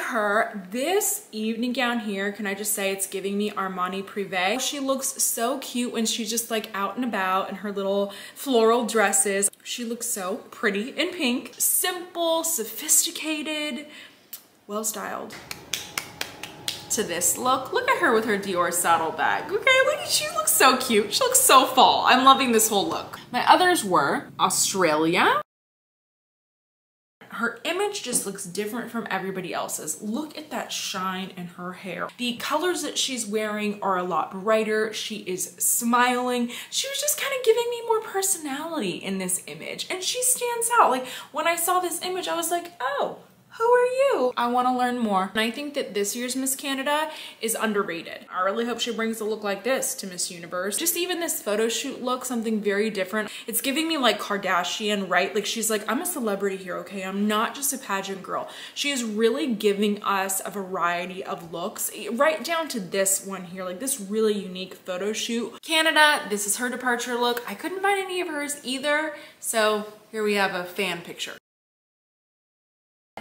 her. This evening gown here, can I just say it's giving me Armani Privé. She looks so cute when she's just like out and about in her little floral dresses. She looks so pretty in pink. Simple, sophisticated, well styled. To this look, look at her with her Dior saddlebag. Okay, look, she looks so cute. She looks so fall. I'm loving this whole look. My others were Australia. Her image just looks different from everybody else's. Look at that shine in her hair. The colors that she's wearing are a lot brighter. She is smiling. She was just kind of giving me more personality in this image, and she stands out. Like when I saw this image, I was like, oh, who are you? I want to learn more. And I think that this year's Miss Canada is underrated. I really hope she brings a look like this to Miss Universe. Just even this photo shoot look, something very different. It's giving me like Kardashian, right? Like she's like, I'm a celebrity here, okay? I'm not just a pageant girl. She is really giving us a variety of looks, right down to this one here, like this really unique photo shoot. Canada, this is her departure look. I couldn't find any of hers either. So here we have a fan picture.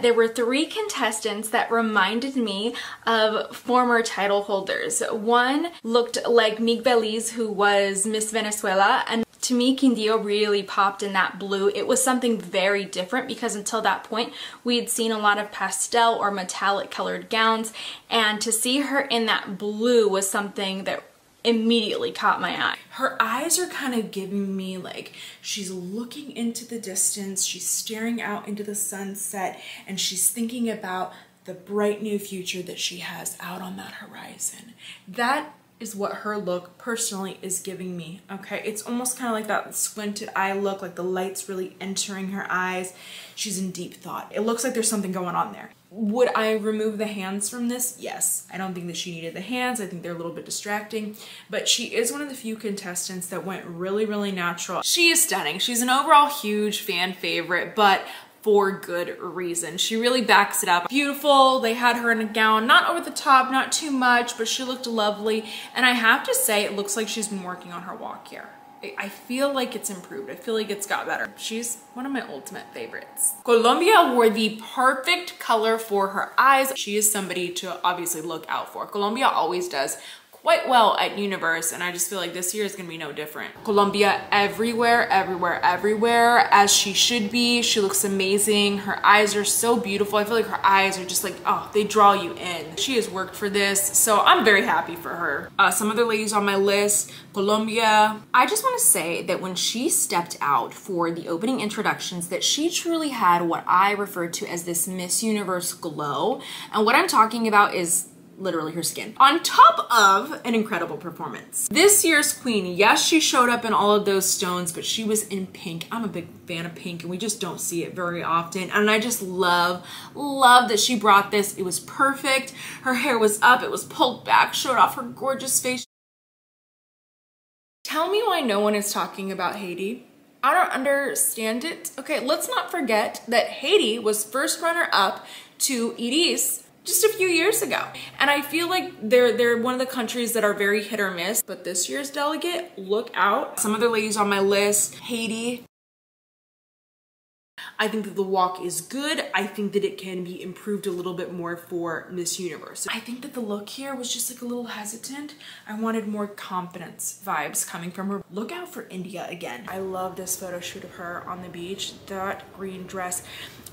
There were 3 contestants that reminded me of former title holders. One looked like Mig Belize, who was Miss Venezuela, and to me, Quindío really popped in that blue. It was something very different because until that point, we had seen a lot of pastel or metallic colored gowns, and to see her in that blue was something that immediately caught my eye. Her eyes are kind of giving me like she's looking into the distance, she's staring out into the sunset, and she's thinking about the bright new future that she has out on that horizon. That is what her look personally is giving me, okay? It's almost kind of like that squinted eye look, like the light's really entering her eyes. She's in deep thought. It looks like there's something going on there. Would I remove the hands from this? Yes. I don't think that she needed the hands. I think they're a little bit distracting, but she is one of the few contestants that went really, really natural. She is stunning. She's an overall huge fan favorite, but for good reason. She really backs it up. Beautiful. They had her in a gown, not over the top, not too much, but she looked lovely. And I have to say, it looks like she's been working on her walk here. I feel like it's improved. I feel like it's got better. She's one of my ultimate favorites. Colombia wore the perfect color for her eyes. She is somebody to obviously look out for. Colombia always does quite well at Universe, and I just feel like this year is gonna be no different. Colombia everywhere, everywhere, everywhere, as she should be. She looks amazing. Her eyes are so beautiful. I feel like her eyes are just like, oh, they draw you in. She has worked for this, so I'm very happy for her. Some other ladies on my list, Colombia. I just wanna say that when she stepped out for the opening introductions, that she truly had what I refer to as this Miss Universe glow. And what I'm talking about is literally her skin, on top of an incredible performance. This year's queen, yes, she showed up in all of those stones, but she was in pink. I'm a big fan of pink, and we just don't see it very often. And I just love that she brought this. It was perfect. Her hair was up, it was pulled back, showed off her gorgeous face. Tell me why no one is talking about Haiti. I don't understand it. Okay, let's not forget that Haiti was first runner-up to Edie's just a few years ago. And I feel like they're one of the countries that are very hit or miss, but this year's delegate, look out. Some other ladies on my list, Haiti. I think that the walk is good. I think that it can be improved a little bit more for Miss Universe. I think that the look here was just like a little hesitant. I wanted more confidence vibes coming from her. Look out for India again. I love this photo shoot of her on the beach, that green dress.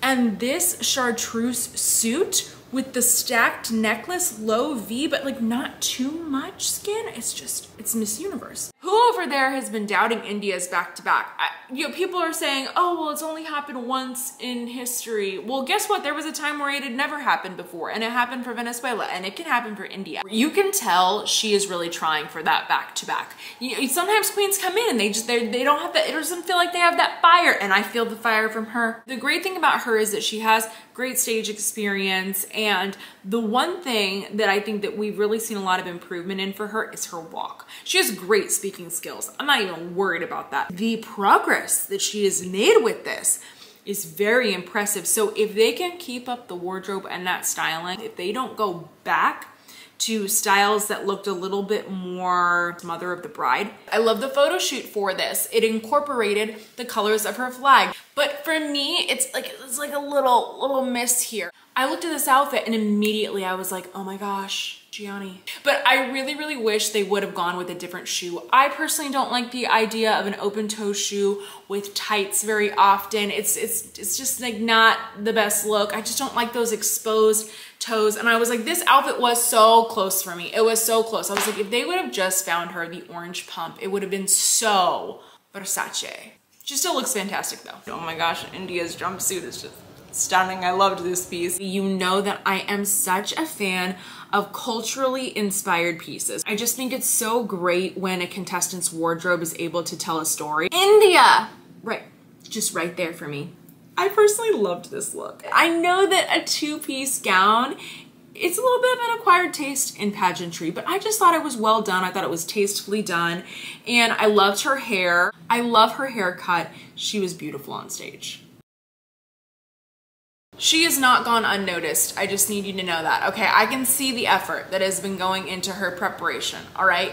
And this chartreuse suit with the stacked necklace, low V, but like not too much skin. It's Miss Universe. Who over there has been doubting India's back-to-back? You know, people are saying, oh, well, it's only happened once in history. Well, guess what? There was a time where it had never happened before, and it happened for Venezuela, and it can happen for India. You can tell she is really trying for that back-to-back. Sometimes queens come in and they don't have that, it doesn't feel like they have that fire, and I feel the fire from her. The great thing about her is that she has great stage experience, and the one thing that I think that we've really seen a lot of improvement in for her is her walk. She has great speaking skills. I'm not even worried about that. The progress that she has made with this is very impressive. So if they can keep up the wardrobe and that styling, if they don't go back to styles that looked a little bit more Mother of the Bride. I love the photo shoot for this. It incorporated the colors of her flag. But for me, it's like a little miss here. I looked at this outfit and immediately I was like, oh my gosh, Gianni. But I really wish they would have gone with a different shoe. I personally don't like the idea of an open toe shoe with tights very often. It's just like not the best look. I just don't like those exposed toes. And I was like, this outfit was so close for me. It was so close. I was like, if they would have just found her the orange pump, it would have been so Versace. She still looks fantastic though. Oh my gosh, India's jumpsuit is just stunning. I loved this piece. You know that I am such a fan of culturally inspired pieces. I just think it's so great when a contestant's wardrobe is able to tell a story. India! Right, just right there for me. I personally loved this look. I know that a two-piece gown, it's a little bit of an acquired taste in pageantry, but I just thought it was well done. I thought it was tastefully done, and I loved her hair. I love her haircut. She was beautiful on stage. She has not gone unnoticed. I just need you to know that. Okay, I can see the effort that has been going into her preparation, all right?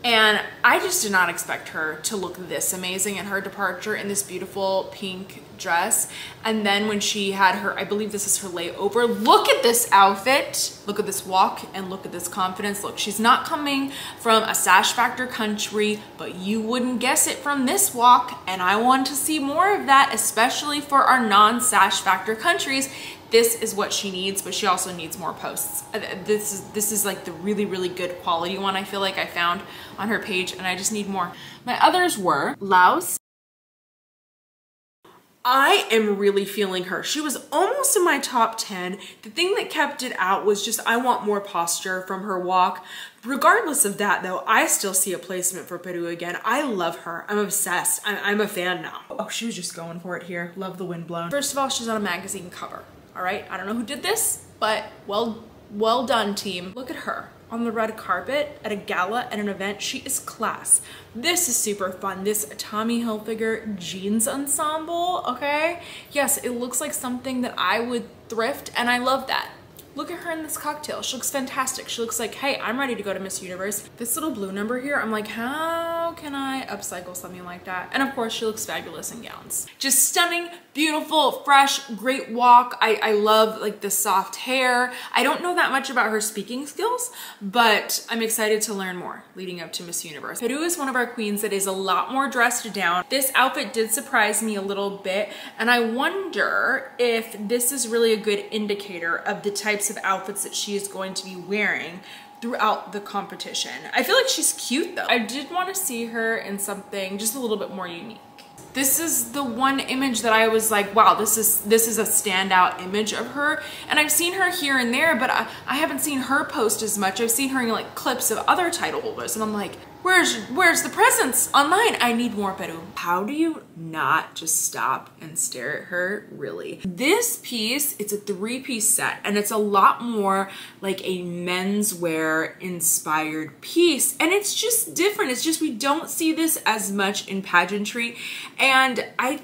And I just did not expect her to look this amazing in her departure in this beautiful pink dress. And then when she had her, I believe this is her layover, look at this outfit, look at this walk, and look at this confidence. Look, she's not coming from a Sash Factor country, but you wouldn't guess it from this walk. And I want to see more of that, especially for our non-Sash Factor countries. This is what she needs, but she also needs more posts. This is like the really good quality one I feel like I found on her page, and I just need more. My others were Laos. I am really feeling her. She was almost in my top 10. The thing that kept it out was just I want more posture from her walk. Regardless of that though, I still see a placement for Peru again. I love her. I'm obsessed. I'm a fan now. Oh, she was just going for it here. Love the wind blown. First of all, she's on a magazine cover. All right, I don't know who did this, but well done, team. Look at her on the red carpet at a gala at an event. She is class. This is super fun. This Tommy Hilfiger jeans ensemble, okay? Yes, it looks like something that I would thrift, and I love that. Look at her in this cocktail. She looks fantastic. She looks like, hey, I'm ready to go to Miss Universe. This little blue number here, I'm like, how can I upcycle something like that? And of course, she looks fabulous in gowns. Just stunning, beautiful, fresh, great walk. I love like the soft hair. I don't know that much about her speaking skills, but I'm excited to learn more leading up to Miss Universe. Peru is one of our queens that is a lot more dressed down. This outfit did surprise me a little bit, and I wonder if this is really a good indicator of the types of outfits that she is going to be wearing throughout the competition. I feel like she's cute though. I did want to see her in something just a little bit more unique. This is the one image that I was like, wow, this is a standout image of her. And I've seen her here and there, but I haven't seen her post as much. I've seen her in like clips of other title holders, and I'm like, where's the presence online? I need more Peru. How do you not just stop and stare at her, really? This piece, it's a 3-piece set, and it's a lot more like a menswear inspired piece, and it's just different. It's just we don't see this as much in pageantry, and I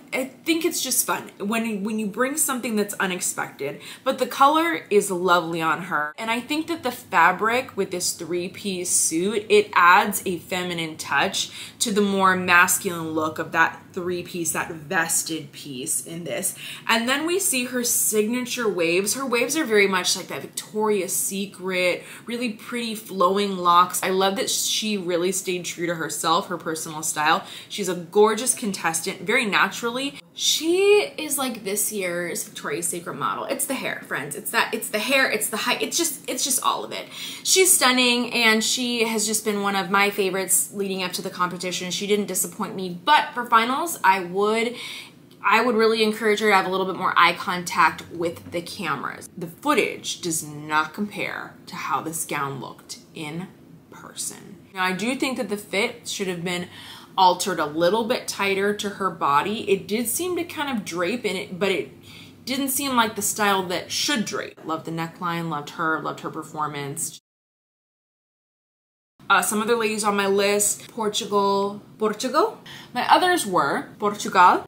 think it's just fun when you bring something that's unexpected. But the color is lovely on her, and I think that the fabric with this 3-piece suit, it adds a feminine touch to the more masculine look of that 3-piece, that vested piece in this. And then we see her signature waves. Her waves are very much like that Victoria's Secret, really pretty flowing locks. I love that she really stayed true to herself, her personal style. She's a gorgeous contestant, very naturally. She is like this year's Victoria's Secret model. It's the hair, friends. It's the hair, it's the height, it's just all of it. She's stunning, and she has just been one of my favorites leading up to the competition. She didn't disappoint me, but for finals, I would really encourage her to have a little bit more eye contact with the cameras. The footage does not compare to how this gown looked in person. Now, I do think that the fit should have been altered a little bit tighter to her body. It did seem to kind of drape in it, but it didn't seem like the style that should drape. Loved the neckline, loved her performance. Some other ladies on my list, Portugal. My others were Portugal.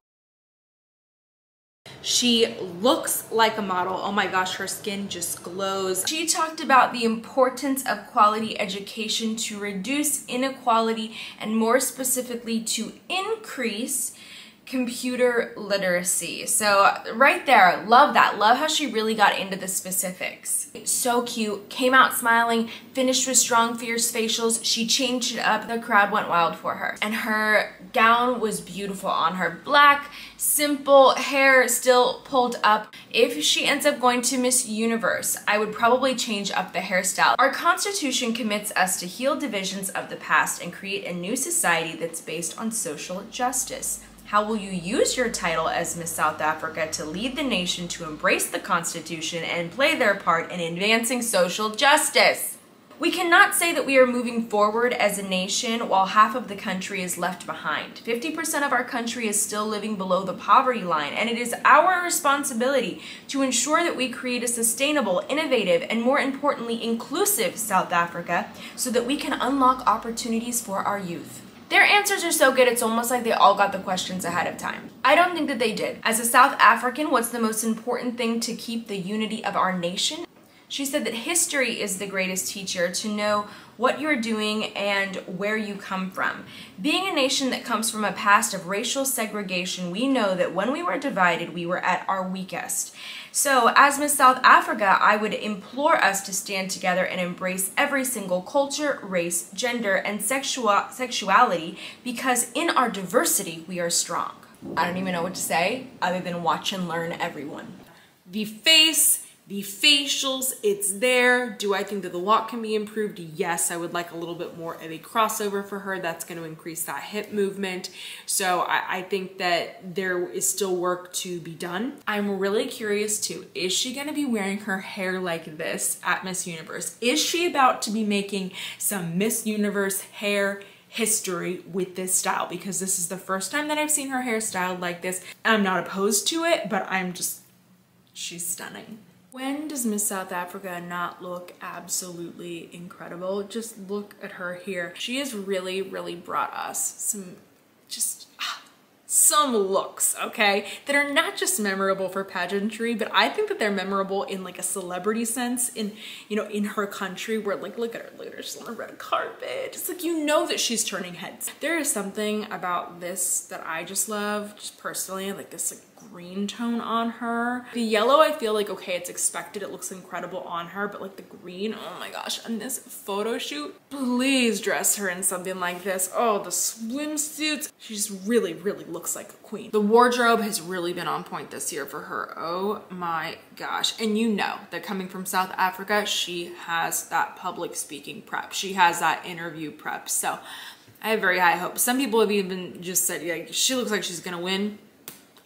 She looks like a model. Oh my gosh, her skin just glows. She talked about the importance of quality education to reduce inequality and more specifically to increase computer literacy. So right there, love that. Love how she really got into the specifics. So cute, came out smiling, finished with strong, fierce facials. She changed it up. The crowd went wild for her. And her gown was beautiful on her. Black, simple, hair still pulled up. If she ends up going to Miss Universe, I would probably change up the hairstyle. Our Constitution commits us to heal divisions of the past and create a new society that's based on social justice. How will you use your title as Miss South Africa to lead the nation to embrace the Constitution and play their part in advancing social justice? We cannot say that we are moving forward as a nation while half of the country is left behind. 50% of our country is still living below the poverty line, and it is our responsibility to ensure that we create a sustainable, innovative, and more importantly, inclusive South Africa so that we can unlock opportunities for our youth. Their answers are so good, it's almost like they all got the questions ahead of time. I don't think that they did. As a South African, what's the most important thing to keep the unity of our nation? She said that history is the greatest teacher, to know what you're doing and where you come from. Being a nation that comes from a past of racial segregation, we know that when we were divided, we were at our weakest. So as Miss South Africa, I would implore us to stand together and embrace every single culture, race, gender, and sexuality, because in our diversity, we are strong. I don't even know what to say other than watch and learn, everyone. The face, the facials, it's there. Do I think that the look can be improved? Yes, I would like a little bit more of a crossover for her. That's going to increase that hip movement. So I think that there is still work to be done. I'm really curious too, is she going to be wearing her hair like this at Miss Universe? Is she about to be making some Miss Universe hair history with this style? Because this is the first time that I've seen her hair styled like this. I'm not opposed to it, but she's stunning. When does Miss South Africa not look absolutely incredible? Just look at her here. She has really, really brought us some looks, okay, that are not just memorable for pageantry, but I think that they're memorable in like a celebrity sense, in, you know, in her country, where like, look at her later, she's on a red carpet. It's like, you know that she's turning heads. There is something about this that I just love, just personally, like this like green tone on her. The yellow, I feel like, okay, it's expected, it looks incredible on her, but like the green, oh my gosh, on this photo shoot, please dress her in something like this. Oh, the swimsuits. She just really, really looks like a queen. The wardrobe has really been on point this year for her. Oh my gosh. And you know that coming from South Africa, she has that public speaking prep. She has that interview prep. So I have very high hopes. Some people have even just said, yeah, she looks like she's gonna win.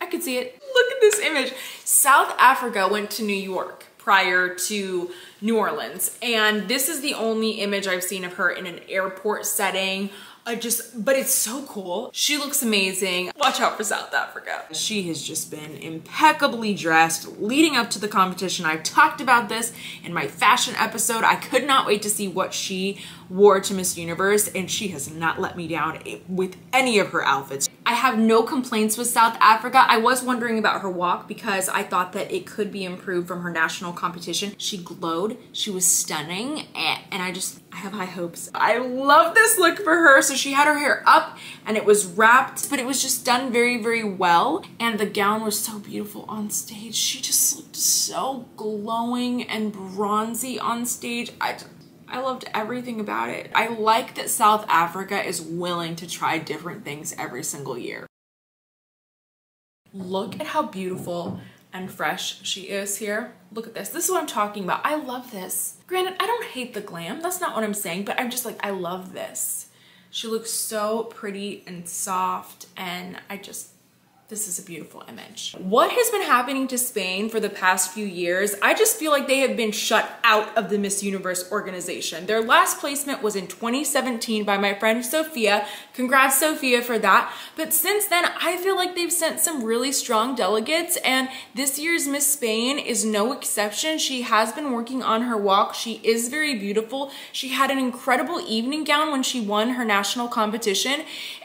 I could see it. Look at this image. South Africa went to New York prior to New Orleans, and this is the only image I've seen of her in an airport setting. But it's so cool. She looks amazing. Watch out for South Africa. She has just been impeccably dressed leading up to the competition. I've talked about this in my fashion episode. I could not wait to see what she wore to Miss Universe, and she has not let me down with any of her outfits. I have no complaints with South Africa. I was wondering about her walk because I thought that it could be improved from her national competition. She glowed, she was stunning, and I have high hopes. I love this look for her. So she had her hair up and it was wrapped, but it was just done very, very well. And the gown was so beautiful on stage. She just looked so glowing and bronzy on stage. I loved everything about it. I like that South Africa is willing to try different things every single year. Look at how beautiful and fresh she is here. Look at this. This is what I'm talking about. I love this. Granted, I don't hate the glam. That's not what I'm saying, but I'm just like, I love this. She looks so pretty and soft, and this is a beautiful image. What has been happening to Spain for the past few years? I just feel like they have been shut out of the Miss Universe organization. Their last placement was in 2017 by my friend Sophia. Congrats, Sophia, for that. But since then, I feel like they've sent some really strong delegates, and this year's Miss Spain is no exception. She has been working on her walk. She is very beautiful. She had an incredible evening gown when she won her national competition,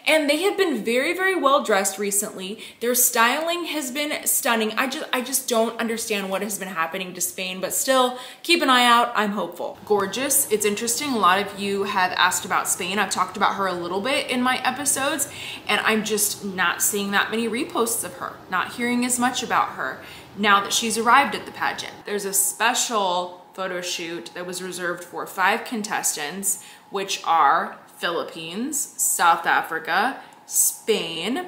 And they have been very, very well dressed recently. Their styling has been stunning. I just don't understand what has been happening to Spain, but still keep an eye out. I'm hopeful. Gorgeous. It's interesting. A lot of you have asked about Spain. I've talked about her a little bit in my episodes, and I'm just not seeing that many reposts of her, not hearing as much about her now that she's arrived at the pageant. There's a special photo shoot that was reserved for 5 contestants, which are Philippines, South Africa, Spain,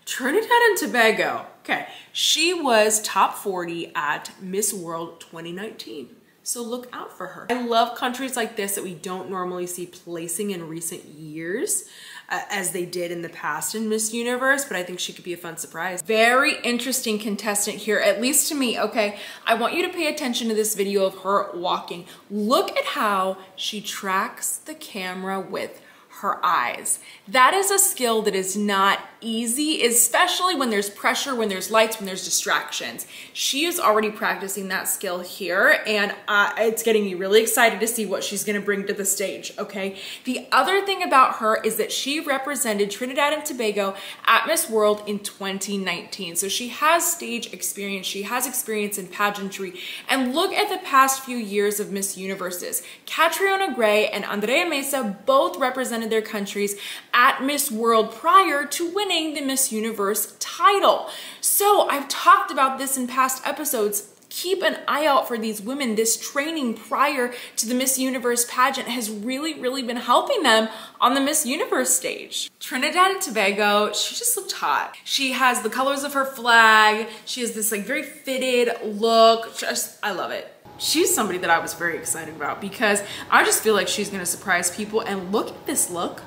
Trinidad and Tobago. Okay, she was top 40 at Miss World 2019. So look out for her. I love countries like this that we don't normally see placing in recent years, as they did in the past in Miss Universe, but I think she could be a fun surprise. Very interesting contestant here, at least to me, okay? I want you to pay attention to this video of her walking. Look at how she tracks the camera with her eyes. That is a skill that is not easy, especially when there's pressure, when there's lights, when there's distractions. She is already practicing that skill here, and it's getting me really excited to see what she's gonna bring to the stage, okay? The other thing about her is that she represented Trinidad and Tobago at Miss World in 2019. So she has stage experience, she has experience in pageantry, and look at the past few years of Miss Universes. Catriona Gray and Andrea Mesa both represented their countries at Miss World prior to winning the Miss Universe title. So I've talked about this in past episodes. Keep an eye out for these women. This training prior to the Miss Universe pageant has really been helping them on the Miss Universe stage. Trinidad and Tobago, she just looked hot. She has the colors of her flag. She has this like very fitted look. I love it. She's somebody that I was very excited about because I just feel like she's gonna surprise people. And look at this look.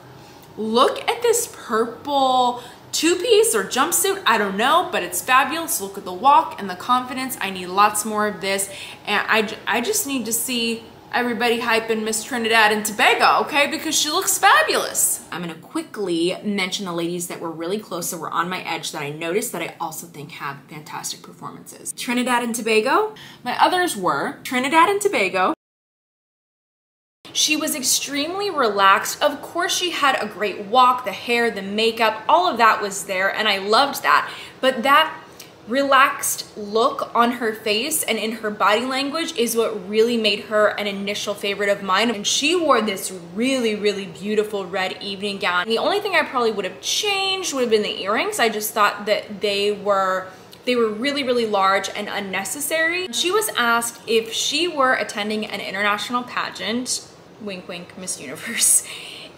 Look at this purple two-piece or jumpsuit, I don't know, but it's fabulous. Look at the walk and the confidence. I need lots more of this. And I just need to see everybody hyping Miss Trinidad and Tobago, okay? Because she looks fabulous. I'm gonna quickly mention the ladies that were really close, that were on my edge, that I noticed that I also think have fantastic performances. Trinidad and Tobago. My others were Trinidad and Tobago. She was extremely relaxed. Of course, she had a great walk, the hair, the makeup, all of that was there, and I loved that. But that relaxed look on her face and in her body language is what really made her an initial favorite of mine. And she wore this really beautiful red evening gown. The only thing I probably would have changed would have been the earrings. I just thought that they were really large and unnecessary. She was asked if she were attending an international pageant, wink wink, Miss Universe,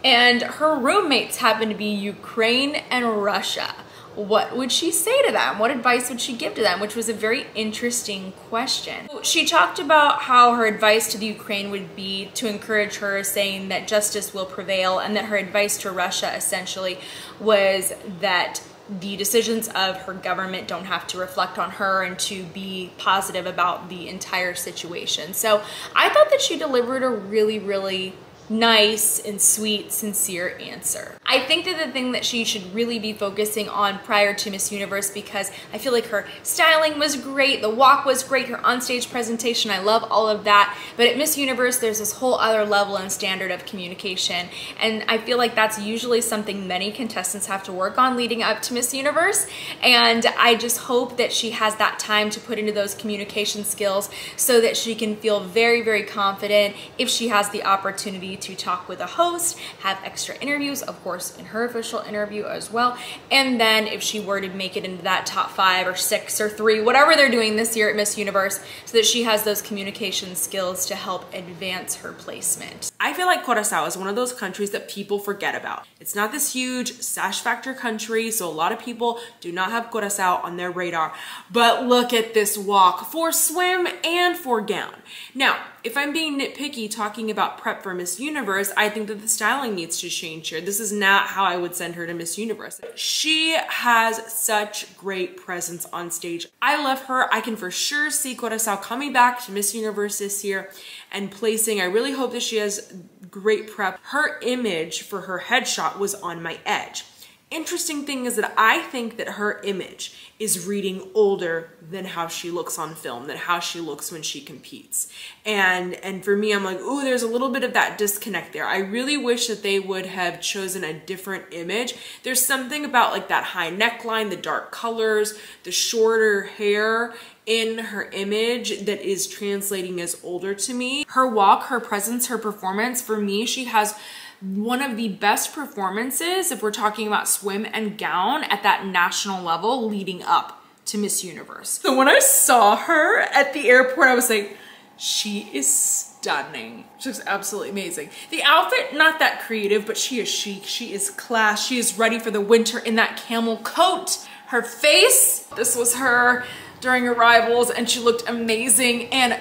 and her roommates happened to be Ukraine and Russia. What would she say to them? What advice would she give to them? Which was a very interesting question. She talked about how her advice to the Ukraine would be to encourage her, saying that justice will prevail, and that her advice to Russia essentially was that the decisions of her government don't have to reflect on her, and to be positive about the entire situation. So I thought that she delivered a really nice and sweet, sincere answer. I think that the thing that she should really be focusing on prior to Miss Universe, because I feel like her styling was great, the walk was great, her onstage presentation, I love all of that, but at Miss Universe there's this whole other level and standard of communication, and I feel like that's usually something many contestants have to work on leading up to Miss Universe, and I just hope that she has that time to put into those communication skills so that she can feel very confident if she has the opportunity to talk with a host, have extra interviews, of course in her official interview as well, and then if she were to make it into that top 5 or 6 or 3, whatever they're doing this year at Miss Universe, so that she has those communication skills to help advance her placement. I feel like Curaçao is one of those countries that people forget about. It's not this huge sash factor country, so a lot of people do not have Curaçao on their radar, but look at this walk for swim and for gown. Now, if I'm being nitpicky talking about prep for Miss Universe, I think that the styling needs to change here. This is not how I would send her to Miss Universe. She has such great presence on stage. I love her. I can for sure see Curaçao coming back to Miss Universe this year and placing. I really hope that she has great prep. Her image for her headshot was on my edge. interesting thing is that I think that her image is reading older than how she looks on film, than how she looks when she competes. And for me, I'm like, ooh, there's a little bit of that disconnect there. I really wish that they would have chosen a different image. There's something about like that high neckline, the dark colors, the shorter hair in her image that is translating as older to me. Her walk, her presence, her performance, for me, she has one of the best performances if we're talking about swim and gown at that national level leading up to Miss Universe. So when I saw her at the airport, I was like, she is stunning. She looks absolutely amazing. The outfit, not that creative, but she is chic, she is class, she is ready for the winter in that camel coat. Her face, this was her during arrivals and she looked amazing. And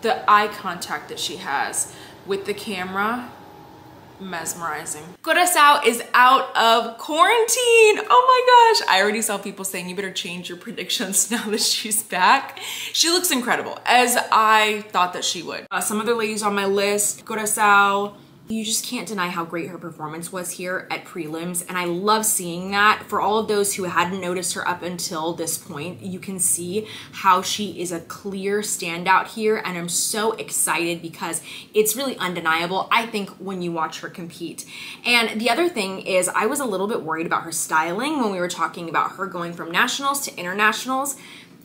the eye contact that she has with the camera, mesmerizing. Curaçao is out of quarantine. Oh my gosh. I already saw people saying you better change your predictions now that she's back. She looks incredible, as I thought that she would. Some other ladies on my list, Curaçao. You just can't deny how great her performance was here at prelims, and I love seeing that. For all of those who hadn't noticed her up until this point, you can see how she is a clear standout here, and I'm so excited because it's really undeniable, I think, when you watch her compete. And the other thing is, I was a little bit worried about her styling when we were talking about her going from nationals to internationals.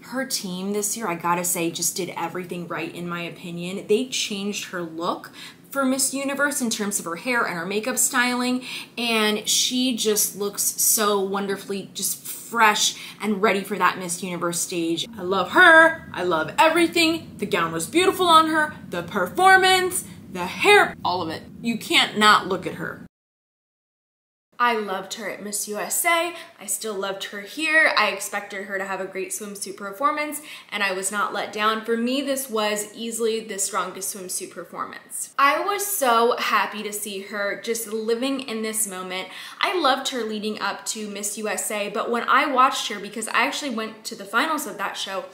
Her team this year, I gotta say, just did everything right in my opinion. They changed her look for Miss Universe in terms of her hair and her makeup styling, and she just looks so wonderfully just fresh and ready for that Miss Universe stage. I love her, I love everything. The gown was beautiful on her, the performance, the hair, all of it. You can't not look at her. I loved her at Miss USA. I still loved her here. I expected her to have a great swimsuit performance, and I was not let down. For me, this was easily the strongest swimsuit performance. I was so happy to see her just living in this moment. I loved her leading up to Miss USA, but when I watched her, because I actually went to the finals of that show,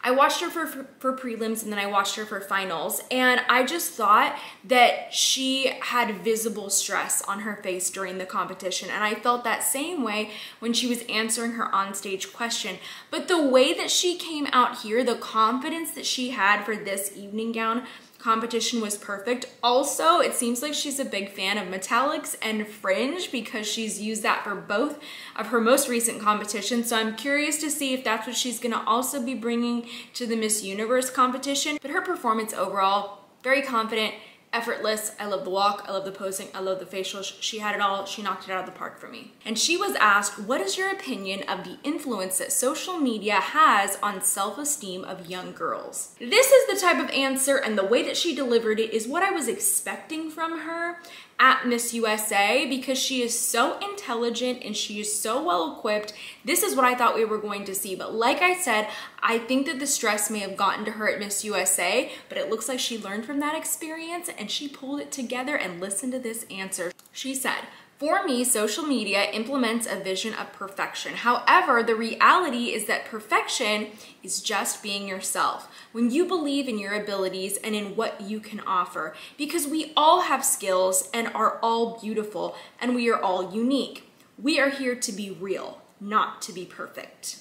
I watched her for prelims and then I watched her for finals, and I just thought that she had visible stress on her face during the competition, and I felt that same way when she was answering her onstage question. But the way that she came out here, the confidence that she had for this evening gown competition was perfect. Also, it seems like she's a big fan of metallics and fringe because she's used that for both of her most recent competitions. So I'm curious to see if that's what she's gonna also be bringing to the Miss Universe competition. But her performance overall, very confident, effortless. I love the walk, I love the posing, I love the facials. She had it all. She knocked it out of the park for me. And she was asked, what is your opinion of the influence that social media has on self-esteem of young girls? This is the type of answer, and the way that she delivered it is what I was expecting from her at Miss USA, because she is so intelligent and she is so well equipped. This is what I thought we were going to see. But like I said, I think that the stress may have gotten to her at Miss USA, but it looks like she learned from that experience and she pulled it together. And listen to this answer. She said, for me, social media implements a vision of perfection. However, the reality is that perfection is just being yourself. When you believe in your abilities and in what you can offer, because we all have skills and are all beautiful and we are all unique. We are here to be real, not to be perfect.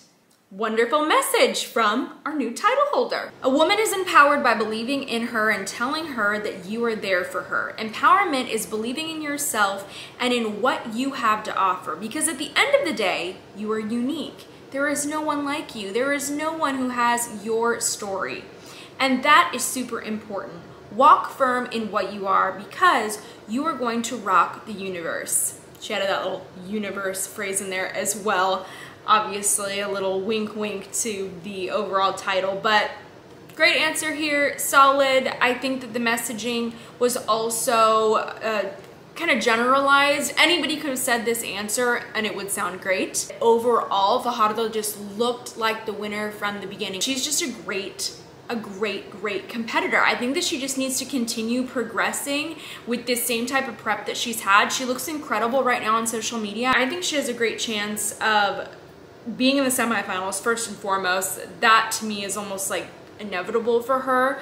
Wonderful message from our new title holder. A woman is empowered by believing in her and telling her that you are there for her. Empowerment is believing in yourself and in what you have to offer, because at the end of the day, you are unique. There is no one like you. There is no one who has your story. And that is super important. Walk firm in what you are, because you are going to rock the universe. She added that little universe phrase in there as well. Obviously a little wink wink to the overall title, but great answer here, solid. I think that the messaging was also kind of generalized. Anybody could have said this answer and it would sound great. Overall, Fajardo just looked like the winner from the beginning. She's just a great competitor. I think that she just needs to continue progressing with this same type of prep that she's had. She looks incredible right now on social media. I think she has a great chance of being in the semifinals first and foremost. That to me is almost like inevitable for her.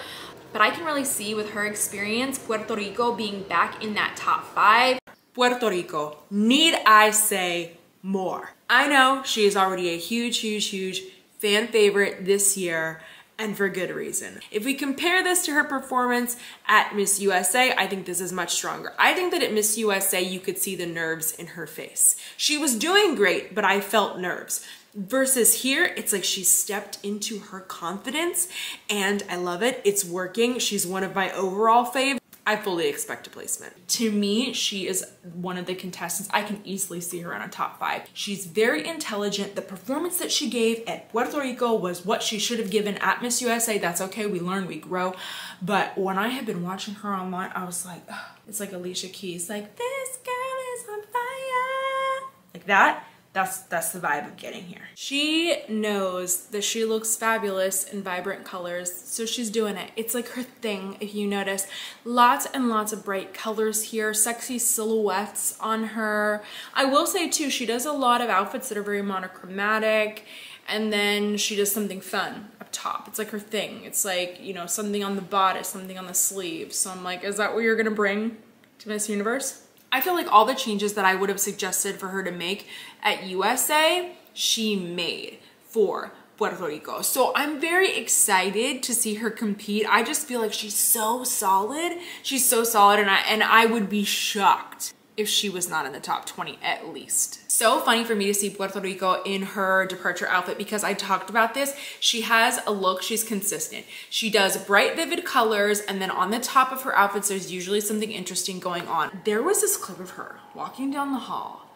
But I can really see with her experience, Puerto Rico being back in that top 5. Puerto Rico, need I say more. I know she is already a huge, huge, huge fan favorite this year, and for good reason. If we compare this to her performance at Miss USA, I think this is much stronger. I think that at Miss USA, you could see the nerves in her face. She was doing great, but I felt nerves. Versus here, it's like she stepped into her confidence, and I love it. It's working. She's one of my overall faves. I fully expect a placement. To me, she is one of the contestants. I can easily see her on a top 5. She's very intelligent. The performance that she gave at Puerto Rico was what she should have given at Miss USA. That's okay, we learn, we grow. But when I had been watching her online, I was like, ugh. It's like Alicia Keys, like, this girl is on fire. Like that. That's the vibe I'm getting here. She knows that she looks fabulous in vibrant colors, so she's doing it. It's like her thing, if you notice. Lots and lots of bright colors here, sexy silhouettes on her. I will say too, she does a lot of outfits that are very monochromatic, and then she does something fun up top. It's like her thing. It's like, you know, something on the bodice, something on the sleeve. So I'm like, is that what you're gonna bring to Miss Universe? I feel like all the changes that I would have suggested for her to make at USA, she made for Puerto Rico. So I'm very excited to see her compete. I just feel like she's so solid. She's so solid, and I would be shocked if she was not in the top 20 at least. So funny for me to see Puerto Rico in her departure outfit, because I talked about this. She has a look, she's consistent. She does bright, vivid colors, and then on the top of her outfits, there's usually something interesting going on. There was this clip of her walking down the hall,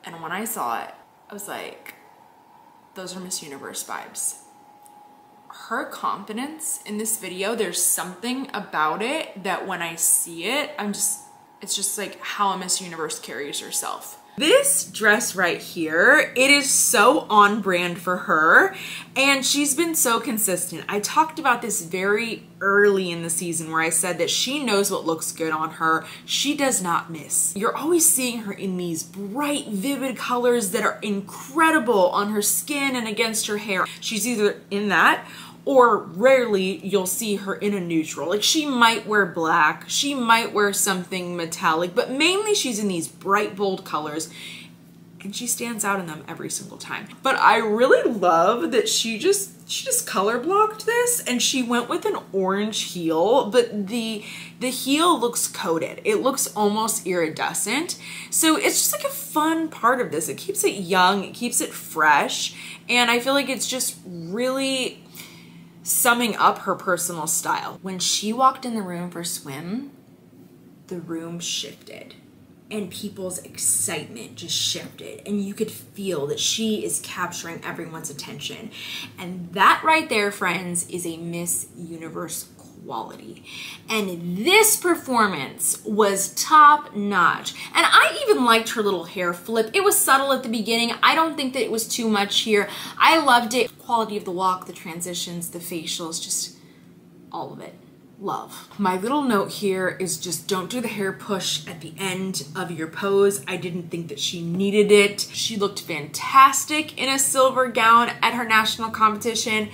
and when I saw it, I was like, those are Miss Universe vibes. Her confidence in this video, there's something about it that when I see it, it's just like how a Miss Universe carries herself. This dress right here, it is so on brand for her, and she's been so consistent. I talked about this very early in the season where I said that she knows what looks good on her. She does not miss. You're always seeing her in these bright, vivid colors that are incredible on her skin and against her hair. She's either in that, or rarely you'll see her in a neutral. Like, she might wear black, she might wear something metallic, but mainly she's in these bright, bold colors, and she stands out in them every single time. But I really love that she just color blocked this, and she went with an orange heel, but the heel looks coated. It looks almost iridescent. So it's just like a fun part of this. It keeps it young, it keeps it fresh, and I feel like it's just really summing up her personal style. When she walked in the room for swim, the room shifted and people's excitement just shifted, and you could feel that she is capturing everyone's attention. And that right there, friends, is a Miss Universe quality. And this performance was top notch. And I even liked her little hair flip. It was subtle at the beginning. I don't think that it was too much here. I loved it. Quality of the walk, the transitions, the facials, just all of it. Love. My little note here is just don't do the hair push at the end of your pose. I didn't think that she needed it. She looked fantastic in a silver gown at her national competition,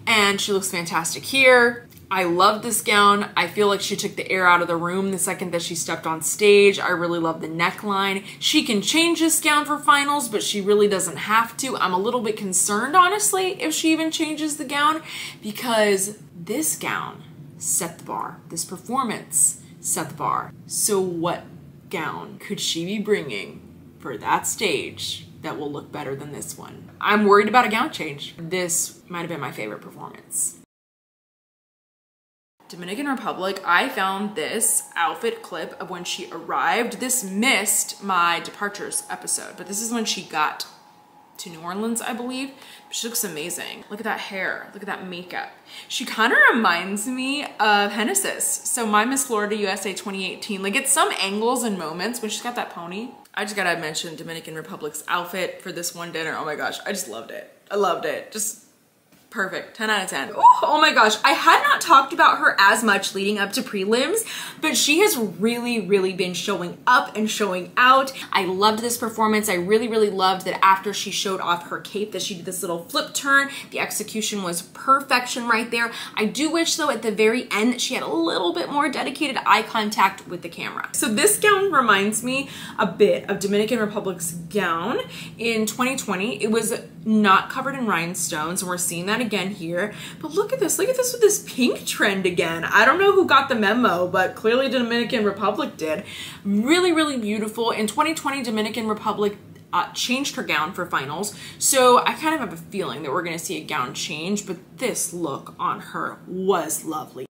and she looks fantastic here. I love this gown. I feel like she took the air out of the room the second that she stepped on stage. I really love the neckline. She can change this gown for finals, but she really doesn't have to. I'm a little bit concerned, honestly, if she even changes the gown, because this gown set the bar. This performance set the bar. So what gown could she be bringing for that stage that will look better than this one? I'm worried about a gown change. This might have been my favorite performance. Dominican Republic, I found this outfit clip of when she arrived. This missed my departures episode, but this is when she got to New Orleans, I believe. She looks amazing. Look at that hair, look at that makeup. She kind of reminds me of Hennessy's. So my Miss Florida USA 2018, like at some angles and moments when she's got that pony. I just gotta mention Dominican Republic's outfit for this one dinner. Oh my gosh, I just loved it. I loved it. Just Perfect, 10 out of 10. Oh my gosh, I had not talked about her as much leading up to prelims, but she has really been showing up and showing out. I loved this performance. I really loved that after she showed off her cape that she did this little flip turn. The execution was perfection right there. I do wish though at the very end that she had a little bit more dedicated eye contact with the camera. So this gown reminds me a bit of Dominican Republic's gown in 2020. It was not covered in rhinestones, and we're seeing that again here. But look at this with this pink trend again. I don't know who got the memo, but clearly Dominican Republic did. Really beautiful. In 2020, Dominican Republic changed her gown for finals, so I kind of have a feeling that we're gonna see a gown change, but this look on her was lovely.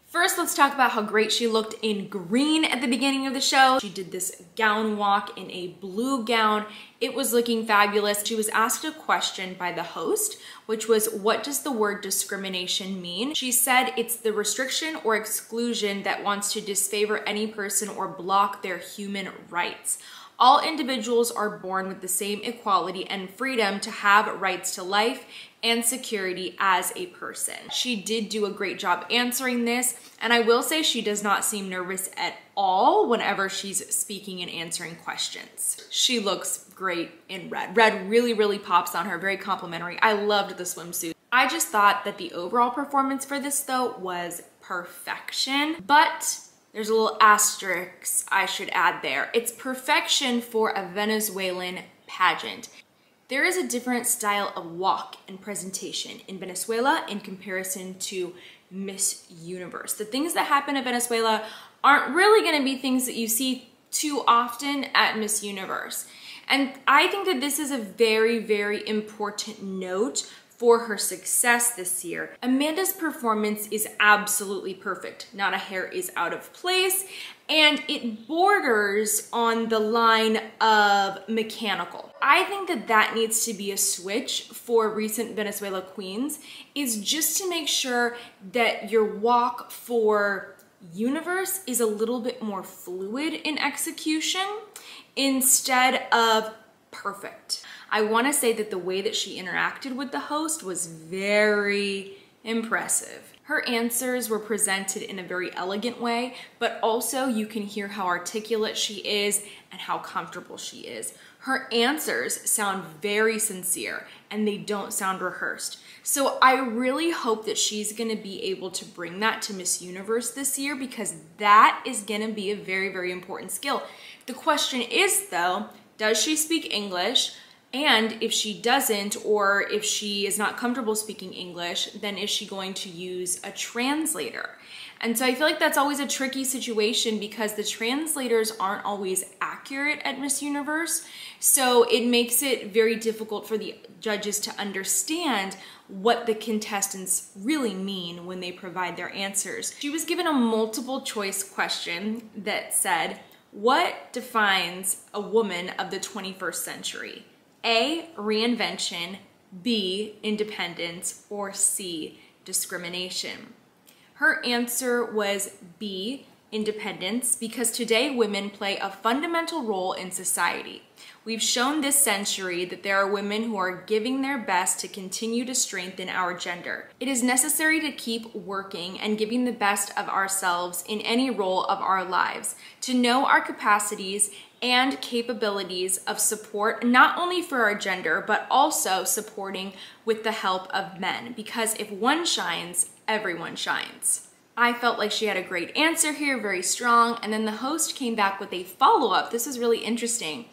First, let's talk about how great she looked in green at the beginning of the show. She did this gown walk in a blue gown. It was looking fabulous. She was asked a question by the host, which was, what does the word discrimination mean? She said it's the restriction or exclusion that wants to disfavor any person or block their human rights. All individuals are born with the same equality and freedom to have rights to life and security as a person. She did do a great job answering this, and I will say she does not seem nervous at all whenever she's speaking and answering questions. She looks great in red. Red really pops on her, very complimentary. I loved the swimsuit. I just thought that the overall performance for this though was perfection, but there's a little asterisk I should add there. It's perfection for a Venezuelan pageant. There is a different style of walk and presentation in Venezuela in comparison to Miss Universe. The things that happen in Venezuela aren't really gonna be things that you see too often at Miss Universe. And I think that this is a very important note for her success this year. Amanda's performance is absolutely perfect. Not a hair is out of place, and it borders on the line of mechanical. I think that that needs to be a switch for recent Venezuela queens, is just to make sure that your walk for Universe is a little bit more fluid in execution instead of perfect. I want to say that the way that she interacted with the host was very impressive. Her answers were presented in a very elegant way, but also you can hear how articulate she is and how comfortable she is. Her answers sound very sincere and they don't sound rehearsed. So I really hope that she's gonna be able to bring that to Miss Universe this year, because that is gonna be a very important skill. The question is though, does she speak English? And if she doesn't, or if she is not comfortable speaking English, then is she going to use a translator? And so I feel like that's always a tricky situation because the translators aren't always accurate at Miss Universe. So it makes it very difficult for the judges to understand what the contestants really mean when they provide their answers. She was given a multiple choice question that said, what defines a woman of the 21st century? A, reinvention, B, independence, or C, discrimination. Her answer was B, independence, because today women play a fundamental role in society. We've shown this century that there are women who are giving their best to continue to strengthen our gender. It is necessary to keep working and giving the best of ourselves in any role of our lives, to know our capacities and capabilities of support, not only for our gender, but also supporting with the help of men, because if one shines, everyone shines. I felt like she had a great answer here, very strong, and then the host came back with a follow-up. This is really interesting.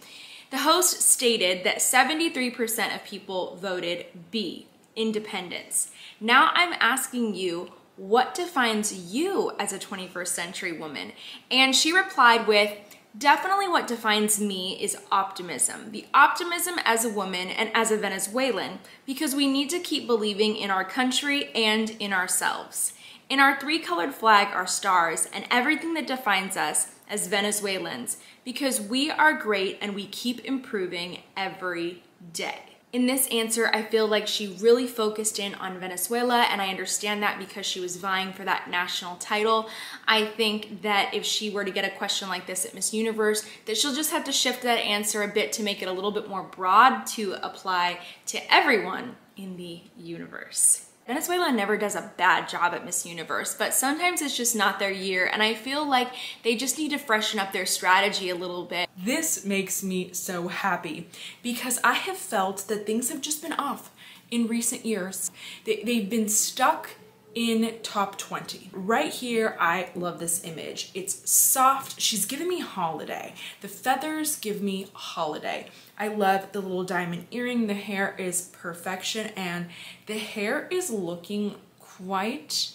The host stated that 73% of people voted B, independence. Now I'm asking you, what defines you as a 21st century woman? And she replied with, definitely what defines me is optimism. The optimism as a woman and as a Venezuelan, because we need to keep believing in our country and in ourselves. In our three-colored flag are stars and everything that defines us as Venezuelans, because we are great and we keep improving every day. In this answer, I feel like she really focused in on Venezuela, and I understand that because she was vying for that national title. I think that if she were to get a question like this at Miss Universe, that she'll just have to shift that answer a bit to make it a little bit more broad to apply to everyone in the universe. Venezuela never does a bad job at Miss Universe, but sometimes it's just not their year, and I feel like they just need to freshen up their strategy a little bit. This makes me so happy because I have felt that things have just been off in recent years. They've been stuck in top 20. Right here, I love this image. It's soft. She's giving me holiday. The feathers give me holiday. I love the little diamond earring. The hair is perfection, and the hair is looking quite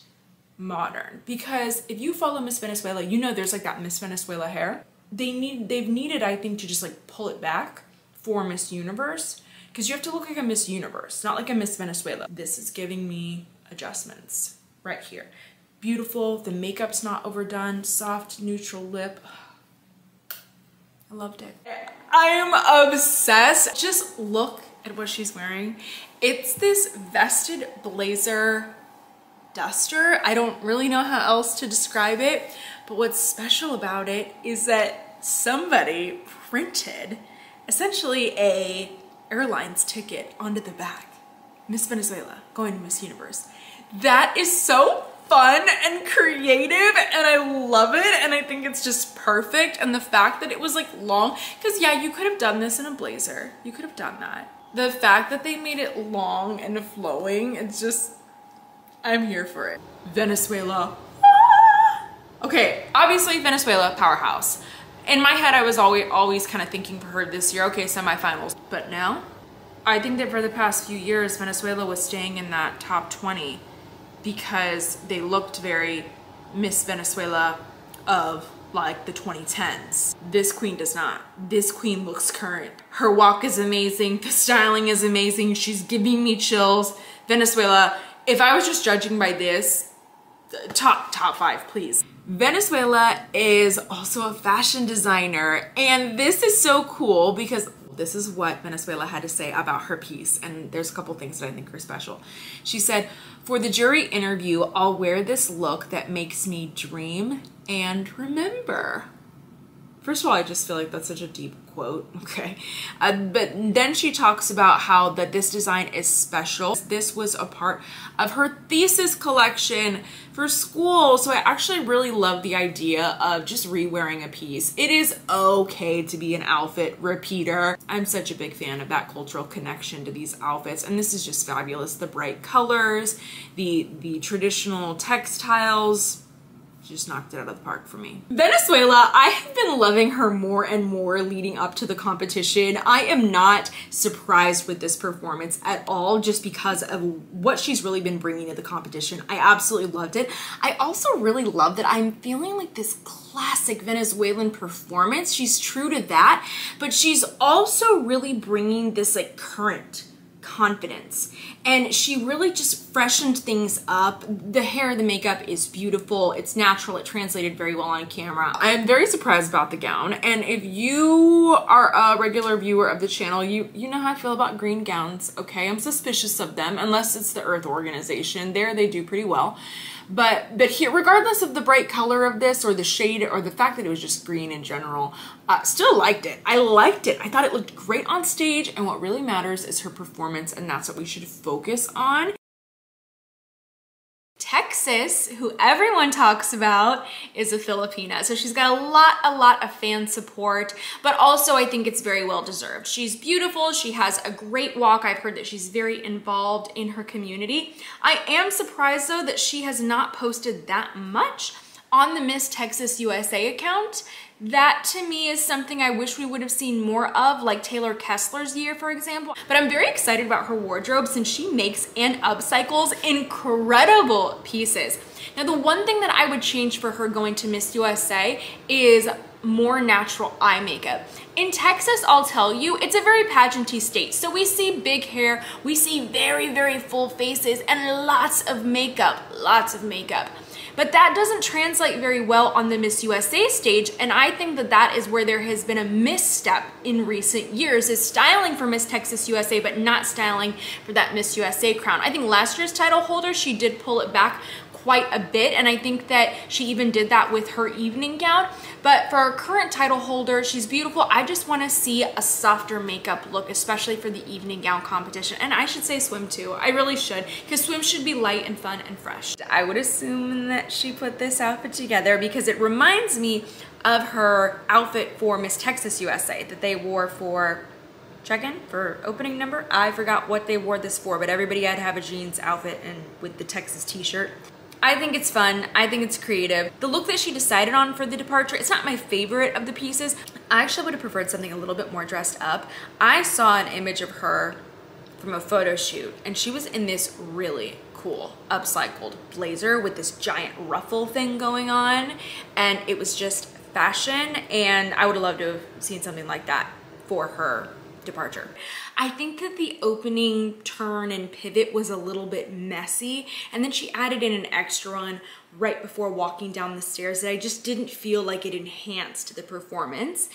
modern, because if you follow Miss Venezuela, you know there's like that Miss Venezuela hair. They've needed, I think, to just like pull it back for Miss Universe, because you have to look like a Miss Universe, not like a Miss Venezuela. This is giving me adjustments right here. Beautiful. The makeup's not overdone. Soft, neutral lip. I loved it. I am obsessed. Just look at what she's wearing. It's this vested blazer duster. I don't really know how else to describe it, but what's special about it is that somebody printed essentially a airline's ticket onto the back. Miss Venezuela going to Miss Universe. That is so fun and creative, and I love it, and I think it's just perfect. And the fact that it was like long, because yeah, you could have done this in a blazer. You could have done that. The fact that they made it long and flowing, it's just, I'm here for it. Venezuela. Okay, obviously Venezuela, powerhouse. In my head, I was always kind of thinking for her this year, okay, semifinals. But now, I think that for the past few years, Venezuela was staying in that top 20 because they looked very Miss Venezuela of like the 2010s. This queen does not. This queen looks current. Her walk is amazing. The styling is amazing. She's giving me chills. Venezuela, if I was just judging by this, top 5, please. Venezuela is also a fashion designer, and this is so cool because this is what Venezuela had to say about her piece, and there's a couple things that I think are special. She said, "For the jury interview, I'll wear this look that makes me dream and remember." First of all, I just feel like that's such a deep quote, okay? But then she talks about how that this design is special. This was a part of her thesis collection for school. So I actually really love the idea of just re-wearing a piece. It is okay to be an outfit repeater. I'm such a big fan of that cultural connection to these outfits, and this is just fabulous. The bright colors, the traditional textiles, just knocked it out of the park for me. Venezuela, I have been loving her more and more leading up to the competition. I am not surprised with this performance at all, just because of what she's really been bringing to the competition. I absolutely loved it. I also really love that I'm feeling like this classic Venezuelan performance. She's true to that, but she's also really bringing this like current confidence, and she really just freshened things up. The hair, the makeup is beautiful. It's natural. It translated very well on camera. I am very surprised about the gown, and if you are a regular viewer of the channel, you know how I feel about green gowns, okay? I'm suspicious of them unless it's the Earth Organization. There they do pretty well. But here, regardless of the bright color of this or the shade or the fact that it was just green in general, still liked it. I liked it. I thought it looked great on stage, and what really matters is her performance, and that's what we should focus on. Texas, who everyone talks about, is a Filipina. So she's got a lot of fan support, but also I think it's very well deserved. She's beautiful. She has a great walk. I've heard that she's very involved in her community. I am surprised though that she has not posted that much on the Miss Texas USA account. That to me is something I wish we would have seen more of, like Taylor Kessler's year, for example. But I'm very excited about her wardrobe since she makes and upcycles incredible pieces. Now, the one thing that I would change for her going to Miss USA is more natural eye makeup. In Texas, I'll tell you, it's a very pageanty state. So we see big hair, we see very full faces, and lots of makeup, But that doesn't translate very well on the Miss USA stage, and I think that that is where there has been a misstep in recent years, is styling for Miss Texas USA, but not styling for that Miss USA crown. I think last year's title holder, she did pull it back quite a bit, and I think that she even did that with her evening gown. But for our current title holder, she's beautiful. I just want to see a softer makeup look, especially for the evening gown competition. And I should say swim too. I really should, because swim should be light and fun and fresh. I would assume that she put this outfit together because it reminds me of her outfit for Miss Texas USA that they wore for check-in, for opening number. I forgot what they wore this for, but everybody had to have a jeans outfit and with the Texas t-shirt. I think it's fun. I think it's creative. The look that she decided on for the departure, it's not my favorite of the pieces. I actually would have preferred something a little bit more dressed up. I saw an image of her from a photo shoot and she was in this really cool upcycled blazer with this giant ruffle thing going on, and it was just fashion, and I would have loved to have seen something like that for her departure. I think that the opening turn and pivot was a little bit messy, and then she added in an extra one right before walking down the stairs that I just didn't feel like it enhanced the performance.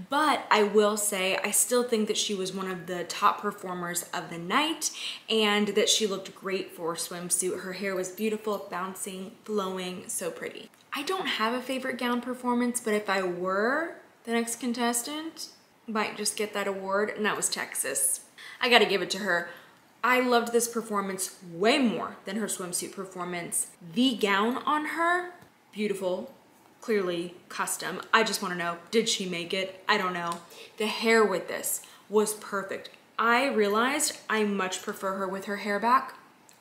But I will say I still think that she was one of the top performers of the night and that she looked great for a swimsuit. Her hair was beautiful, bouncing, flowing, so pretty. I don't have a favorite gown performance, but if I were the next contestant, might just get that award, and that was Texas. I gotta give it to her. I loved this performance way more than her swimsuit performance. The gown on her, beautiful, clearly custom. I just wanna know, did she make it? I don't know. The hair with this was perfect. I realized I much prefer her with her hair back.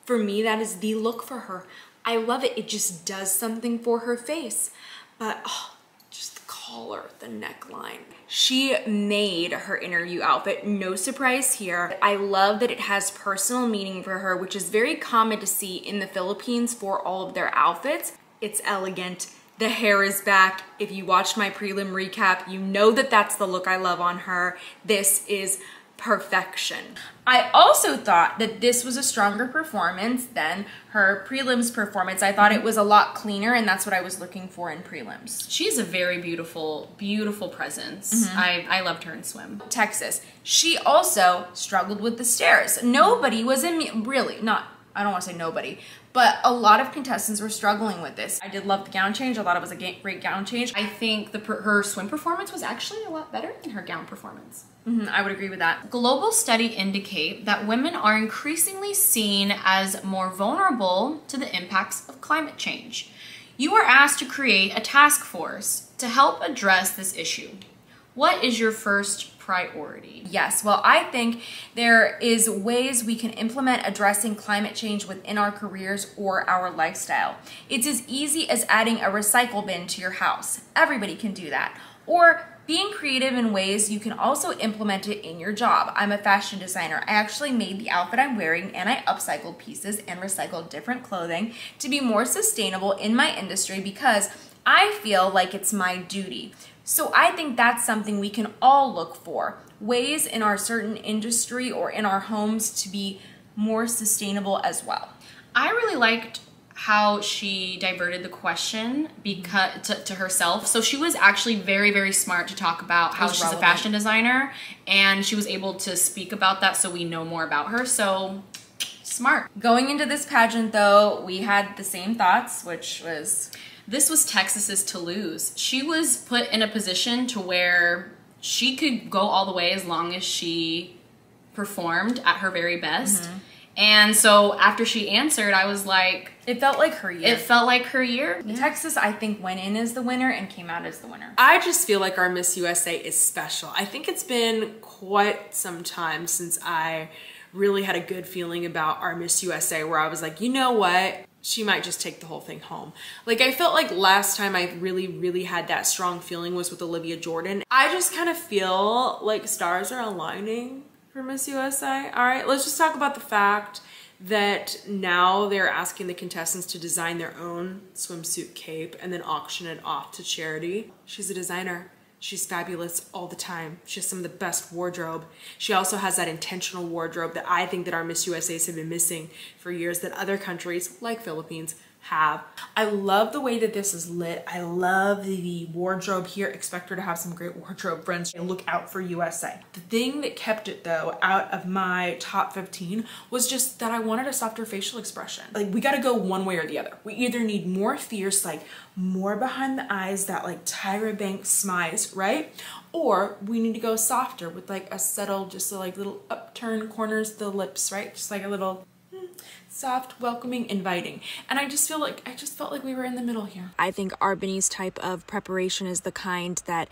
For me, that is the look for her. I love it. It just does something for her face. But oh, just the collar, the neckline. She made her interview outfit, no surprise here. I love that it has personal meaning for her, which is very common to see in the Philippines for all of their outfits. It's elegant. The hair is back. If you watched my prelim recap, you know that that's the look I love on her. This is perfection. I also thought that this was a stronger performance than her prelims performance. I thought it was a lot cleaner, and that's what I was looking for in prelims. She's a very beautiful, beautiful presence. I loved her in swim. Texas. She also struggled with the stairs. Nobody was really, not, I don't want to say nobody, but a lot of contestants were struggling with this. I did love the gown change. I thought it was a great gown change. I think her swim performance was actually a lot better than her gown performance. I would agree with that. Global studies indicate that women are increasingly seen as more vulnerable to the impacts of climate change. You are asked to create a task force to help address this issue. What is your first priority? Yes, well, I think there is ways we can implement addressing climate change within our careers or our lifestyle. It's as easy as adding a recycle bin to your house. Everybody can do that. Or being creative in ways you can also implement it in your job. I'm a fashion designer. I actually made the outfit I'm wearing, and I upcycled pieces and recycled different clothing to be more sustainable in my industry because I feel like it's my duty. So I think that's something we can all look for. Ways in our certain industry or in our homes to be more sustainable as well. I really liked how she diverted the question because to herself. So she was actually very, very smart to talk about how she's a fashion designer, and she was able to speak about that so we know more about her. So smart. Going into this pageant though, we had the same thoughts, which was, this was Texas's to lose. She was put in a position to where she could go all the way as long as she performed at her very best. And so after she answered, I was like, it felt like her year. It felt like her year. Yeah. Texas, I think, went in as the winner and came out as the winner. I just feel like our Miss USA is special. I think it's been quite some time since I really had a good feeling about our Miss USA, where I was like, you know what? She might just take the whole thing home. Like, I felt like last time I really had that strong feeling was with Olivia Jordan. I just kind of feel like stars are aligning for Miss USA. All right, let's just talk about the fact that now they're asking the contestants to design their own swimsuit cape and then auction it off to charity. She's a designer. She's fabulous all the time. She has some of the best wardrobe. She also has that intentional wardrobe that I think that our Miss USAs have been missing for years, that other countries like Philippines have. I love the way that this is lit. I love the wardrobe here. Expect her to have some great wardrobe friends and look out for USA. The thing that kept it though out of my top 15 was just that I wanted a softer facial expression. Like we gotta go one way or the other. We either need more fierce, like more behind the eyes, that like Tyra Banks smiles, right? Or we need to go softer with like a subtle, just a, like little upturn corners of the lips, right? Just like a little soft, welcoming, inviting. And I just felt like we were in the middle here. I think Arbany's type of preparation is the kind that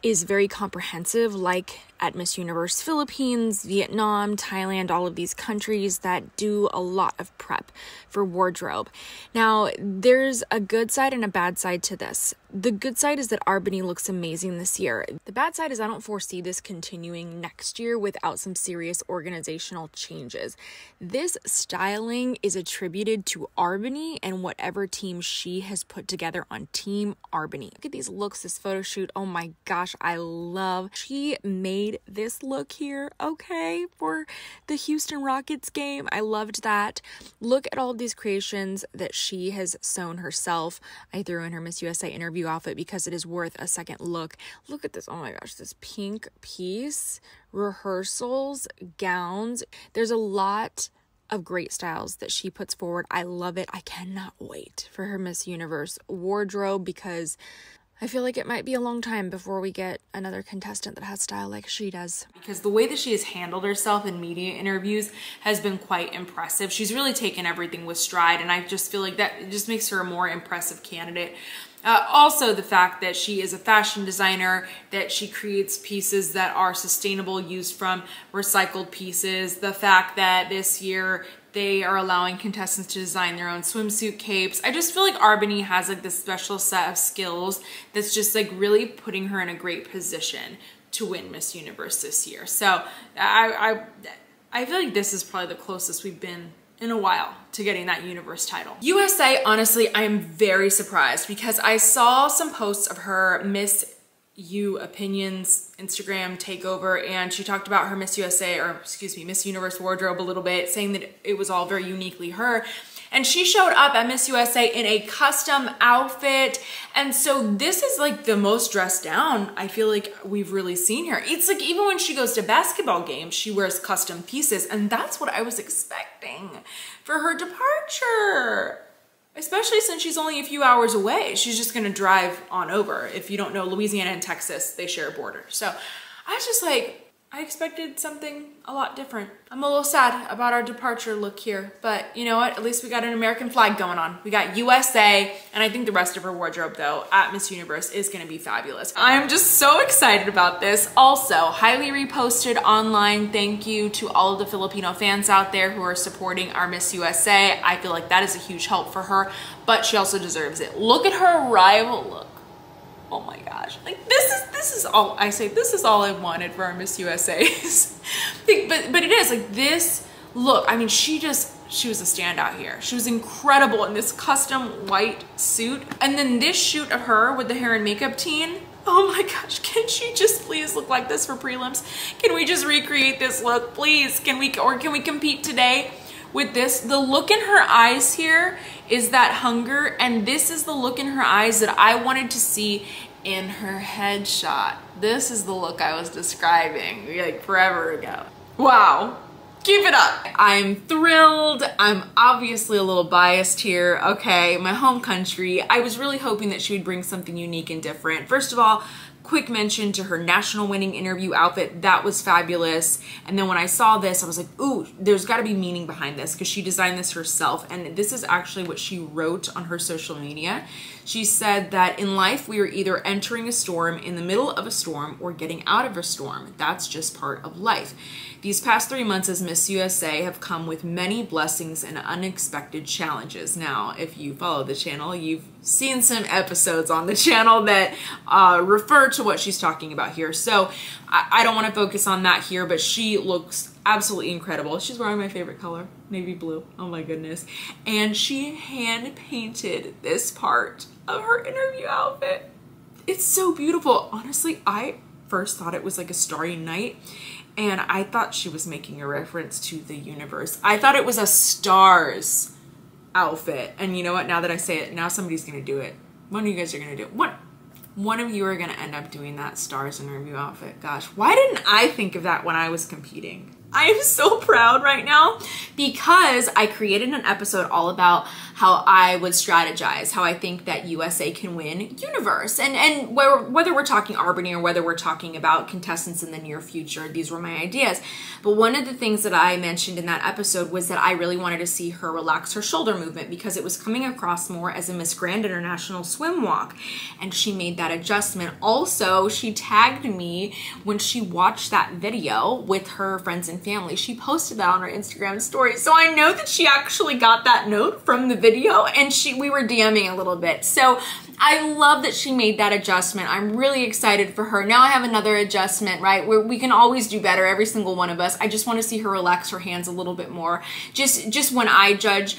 is very comprehensive, like at Miss Universe Philippines, Vietnam, Thailand, all of these countries that do a lot of prep for wardrobe. Now, there's a good side and a bad side to this. The good side is that Arbany looks amazing this year. The bad side is I don't foresee this continuing next year without some serious organizational changes. This styling is attributed to Arbany and whatever team she has put together on Team Arbany. Look at these looks, this photo shoot. Oh my gosh, I love. She made this look here, okay, for the Houston Rockets game. I loved that. Look at all of these creations that she has sewn herself. I threw in her Miss USA interview outfit because it is worth a second look. Look at this. Oh my gosh, this pink piece, rehearsals, gowns. There's a lot of great styles that she puts forward. I love it. I cannot wait for her Miss Universe wardrobe because I feel like it might be a long time before we get another contestant that has style like she does. Because the way that she has handled herself in media interviews has been quite impressive. She's really taken everything with stride, and I just feel like that it just makes her a more impressive candidate. Also, the fact that she is a fashion designer, that she creates pieces that are sustainable, used from recycled pieces. The fact that this year they are allowing contestants to design their own swimsuit capes. I just feel like Arbany has like this special set of skills that's just like really putting her in a great position to win Miss Universe this year. So I feel like this is probably the closest we've been in a while to getting that universe title. USA, honestly, I am very surprised because I saw some posts of her Miss U Opinions Instagram takeover, and she talked about her Miss USA, or excuse me, Miss Universe wardrobe a little bit, saying that it was all very uniquely her. And she showed up at Miss USA in a custom outfit. And so this is like the most dressed down I feel like we've really seen her. It's like even when she goes to basketball games, she wears custom pieces. And that's what I was expecting for her departure. Especially since she's only a few hours away. She's just gonna drive on over. If you don't know, Louisiana and Texas, they share a border. So I was just like, I expected something a lot different. I'm a little sad about our departure look here, but you know what? At least we got an American flag going on. We got USA, and I think the rest of her wardrobe though at Miss Universe is gonna be fabulous. I'm just so excited about this. Also, highly reposted online. Thank you to all of the Filipino fans out there who are supporting our Miss USA. I feel like that is a huge help for her, but she also deserves it. Look at her arrival look. Oh my gosh, like this is all I say. This is all I wanted for our Miss USA's. but it is like this look. I mean, she was a standout here. She was incredible in this custom white suit. And then this shoot of her with the hair and makeup team. Oh my gosh, can she just please look like this for prelims? Can we just recreate this look, please? Can we compete today with this? The look in her eyes here is that hunger, and this is the look in her eyes that I wanted to see in her headshot. This is the look I was describing like forever ago. Wow, keep it up. I'm thrilled. I'm obviously a little biased here. Okay, my home country. I was really hoping that she would bring something unique and different. First of all, quick mention to her national winning interview outfit. That was fabulous. And then when I saw this, I was like, ooh, there's got to be meaning behind this because she designed this herself. And this is actually what she wrote on her social media. She said that in life, we are either entering a storm, in the middle of a storm, or getting out of a storm. That's just part of life. These past 3 months as Miss USA have come with many blessings and unexpected challenges. Now, if you follow the channel, you've seen some episodes on the channel that refer to what she's talking about here. So I don't want to focus on that here, but she looks absolutely incredible. She's wearing my favorite color, navy blue. Oh my goodness. And she hand painted this part of her interview outfit. It's so beautiful. Honestly, I first thought it was like a starry night, and I thought she was making a reference to the universe. I thought it was a stars outfit. And you know what? Now that I say it, now somebody's gonna do it. One of you guys are gonna do it. One of you are gonna end up doing that stars interview outfit. Gosh, why didn't I think of that when I was competing? I am so proud right now because I created an episode all about how I would strategize, how I think that USA can win Universe. And whether we're talking Albany or whether we're talking about contestants in the near future, these were my ideas. But one of the things that I mentioned in that episode was that I really wanted to see her relax her shoulder movement because it was coming across more as a Miss Grand International swim walk. And she made that adjustment. Also, she tagged me when she watched that video with her friends and family. She posted that on her Instagram story. So I know that she actually got that note from the video and we were DMing a little bit. So I love that she made that adjustment. I'm really excited for her. Now I have another adjustment, right? Where we can always do better, every single one of us. I just want to see her relax her hands a little bit more. Just when I judge,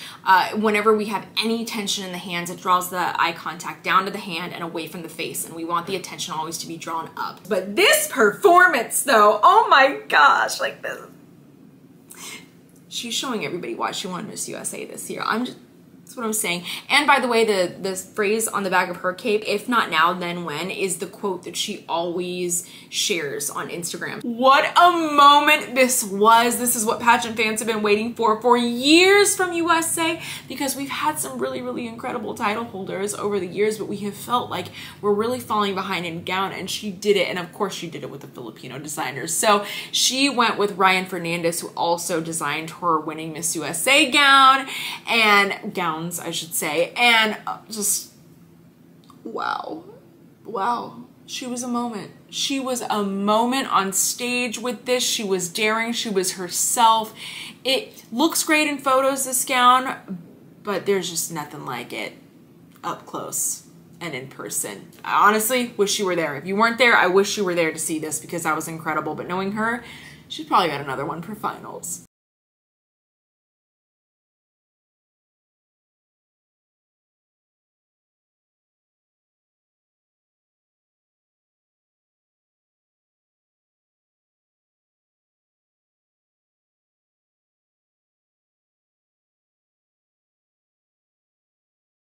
whenever we have any tension in the hands, it draws the eye contact down to the hand and away from the face. And we want the attention always to be drawn up. But this performance though, oh my gosh, like this. She's showing everybody why she won Miss USA this year. That's what I'm saying. And by the way, the phrase on the back of her cape, if not now, then when, is the quote that she always shares on Instagram. What a moment this was. This is what pageant fans have been waiting for years from USA, because we've had some really, really incredible title holders over the years, but we have felt like we're really falling behind in gown, and she did it. And of course she did it with the Filipino designers. So she went with Ryan Fernandez, who also designed her winning Miss USA gown and gowns, I should say, and just wow. She was a moment. She was a moment on stage with this. She was daring. She was herself. It looks great in photos, this gown, but there's just nothing like it up close and in person. I honestly wish you were there. If you weren't there, I wish you were there to see this because that was incredible. But knowing her, she's probably got another one for finals.